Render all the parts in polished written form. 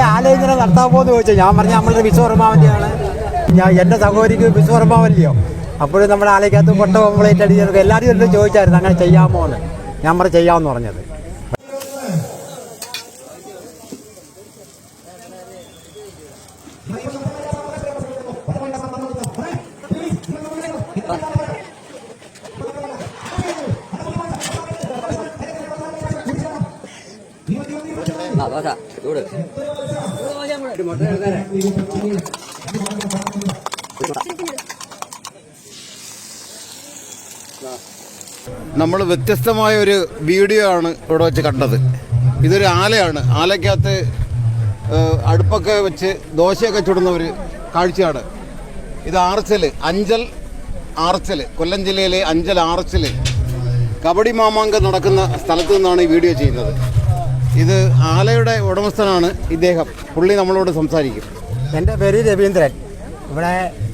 ആലോചന നടത്താൻ പോകുന്ന ചോദിച്ചാൽ ഞാൻ പറഞ്ഞ നമ്മളുടെ വിശ്വകർമാവിൻ്റെയാണ്. എൻ്റെ സഹോദരിക്ക് വിശ്വകർമാവല്ലയോ, അപ്പോഴും നമ്മുടെ ആലയ്ക്കകത്ത് പൊട്ട ഓംപ്ലേറ്റ് അടിച്ചതൊക്കെ എല്ലാവരും എല്ലാം ചോദിച്ചായിരുന്നു അങ്ങനെ ചെയ്യാമോ എന്ന്. ഞാൻ പറഞ്ഞ് ചെയ്യാമെന്ന് പറഞ്ഞത്. നമ്മൾ വ്യത്യസ്തമായ ഒരു വീഡിയോ ആണ് ഇവിടെ വെച്ച് കണ്ടത്. ഇതൊരു ആലയാണ്. ആലയ്ക്കകത്ത് അടുപ്പൊക്കെ വെച്ച് ദോശയൊക്കെ ചുടുന്ന ഒരു കാഴ്ചയാണ് ഇത്. അഞ്ചൽ ആർച്ചൽ, കൊല്ലം ജില്ലയിലെ അഞ്ചൽ ആർച്ചൽ കബഡി മാമാങ്കം നടക്കുന്ന സ്ഥലത്തു നിന്നാണ് ഈ വീഡിയോ ചെയ്യുന്നത്. ഇത് ആലയുടെ ഉടമസ്ഥനാണ് ഇദ്ദേഹം. പുള്ളി നമ്മളോട് സംസാരിക്കും. എൻ്റെ പേര് രവീന്ദ്രൻ.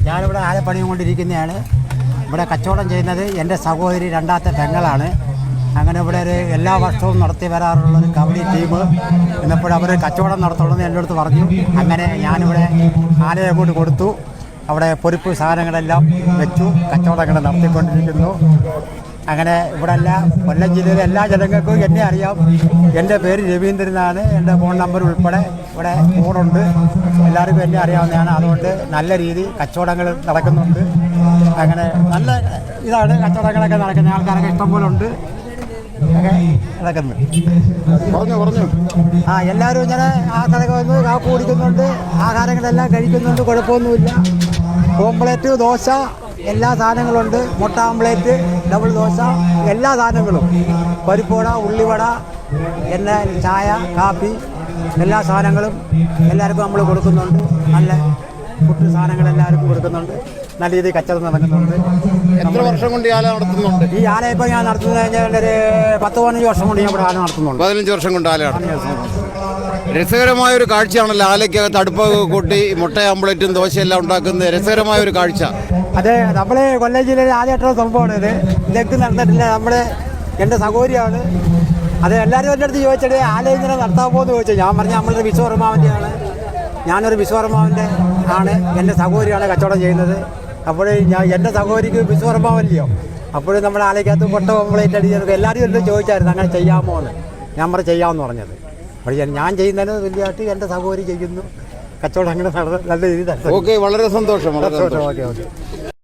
ഞാനിവിടെ ആല പണിയുകൊണ്ടിരിക്കുന്നതാണ്. ഇവിടെ കച്ചവടം ചെയ്യുന്നത് എൻ്റെ സഹോദരി രണ്ടാമത്തെ പെങ്ങളാണ്. അങ്ങനെ ഇവിടെ എല്ലാ വർഷവും നടത്തി വരാറുള്ളൊരു കബഡി ടീം എന്നപ്പോഴവർ കച്ചവടം നടത്തുള്ളതെന്ന് എൻ്റെ അടുത്ത് പറഞ്ഞു. അങ്ങനെ ഞാനിവിടെ ആലയെ കൊണ്ട് കൊടുത്തു. അവിടെ പൊരിപ്പ് സാധനങ്ങളെല്ലാം വെച്ചു കച്ചവടങ്ങൾ നടത്തിക്കൊണ്ടിരിക്കുന്നു. അങ്ങനെ ഇവിടെ കൊല്ലം ജില്ലയിലെ എല്ലാ ജനങ്ങൾക്കും എന്നെ അറിയാം. എൻ്റെ പേര് രവീന്ദ്രനാണ്. എൻ്റെ ഫോൺ നമ്പർ ഉൾപ്പെടെ ഇവിടെ ഫോണുണ്ട്. എല്ലാവർക്കും എന്നെ അറിയാവുന്നതാണ്. അതുകൊണ്ട് നല്ല രീതി കച്ചവടങ്ങൾ നടക്കുന്നുണ്ട്. അങ്ങനെ നല്ല ഇതാണ് കച്ചവടങ്ങളൊക്കെ നടക്കുന്നത്. ആൾക്കാരൊക്കെ ഇഷ്ടംപോലെ ഉണ്ട്. നടക്കുന്നു. എല്ലാവരും ഇങ്ങനെ ആൾക്കാരൊക്കെ വന്ന് കാപ്പ് കുടിക്കുന്നുണ്ട്. ആഹാരങ്ങളെല്ലാം കഴിക്കുന്നുണ്ട്. കുഴപ്പമൊന്നുമില്ല. ഓംപ്ലേറ്റ്, ദോശ, എല്ലാ സാധനങ്ങളുണ്ട്. മുട്ട ഓംപ്ലേറ്റ്, ഡബിൾ ദോശ, എല്ലാ സാധനങ്ങളും. പരിപ്പുവട, ഉള്ളിവട, ചായ, കാപ്പി, എല്ലാ സാധനങ്ങളും എല്ലാവർക്കും നമ്മൾ കൊടുക്കുന്നുണ്ട്. നല്ല ഫുഡ് സാധനങ്ങൾ എല്ലാവർക്കും കൊടുക്കുന്നുണ്ട്. നല്ല രീതിയിൽ കച്ചവടം നടക്കുന്നുണ്ട്. എത്ര വർഷം കൊണ്ട് ഈ ആല നടത്തുന്നുണ്ട്? ഈ ആല ഇപ്പോൾ ഞാൻ നടത്തുന്നത് കഴിഞ്ഞാൽ ഒരു 10-15 വർഷം കൊണ്ട് ഞാൻ ഇവിടെ ആല നടത്തുന്നുണ്ട്. 15 വർഷം കൊണ്ട് ആല നടത്തുന്നു. രസകരമായ ഒരു കാഴ്ചയാണല്ലോ ആലയ്ക്കകത്ത് അടുപ്പ് കൂട്ടി മുട്ട ആംപ്ലേറ്റും ദോശയെല്ലാം ഉണ്ടാക്കുന്ന രസകരമായ ഒരു കാഴ്ച. അതെ, നമ്മൾ കൊല്ലം ജില്ലയിൽ ആദ്യമായിട്ടുള്ള സംഭവമാണ് ഇത്. ഇതൊക്കെ നടന്നിട്ടില്ല. എൻ്റെ സഹോദരിയാണ്. അത് എല്ലാവരും എൻ്റെ അടുത്ത് ചോദിച്ചിട്ട് ആലോചന നടത്താൻ പോകുന്ന ചോദിച്ചാൽ ഞാൻ പറഞ്ഞ നമ്മളുടെ വിശ്വകർമാവിൻ്റെയാണ്. ഞാനൊരു വിശ്വകർമാവിൻ്റെ ആണ്. എൻ്റെ സഹോദരിയാണ് കച്ചവടം ചെയ്യുന്നത്. അപ്പോൾ എൻ്റെ സഹോദരിക്ക് വിശ്വകർമാവല്ലയോ, അപ്പോഴും നമ്മുടെ ആലയ്ക്കകത്ത് പൊട്ട ഓംപ്ലേറ്റ് അടിച്ചതൊക്കെ എല്ലാവരും എല്ലാം ചോദിച്ചായിരുന്നു അങ്ങനെ ചെയ്യാമോ എന്ന്. ഞാൻ പറഞ്ഞ് ചെയ്യാമെന്ന് പറഞ്ഞത്. അപ്പോൾ ഞാൻ ചെയ്യുന്നതിന് വലിയതായിട്ട് എൻ്റെ സഹോദരി ചെയ്യുന്നു. കച്ചവടം അങ്ങനെ നല്ല രീതിയിൽ. ഓക്കെ, വളരെ സന്തോഷം. ഓക്കെ.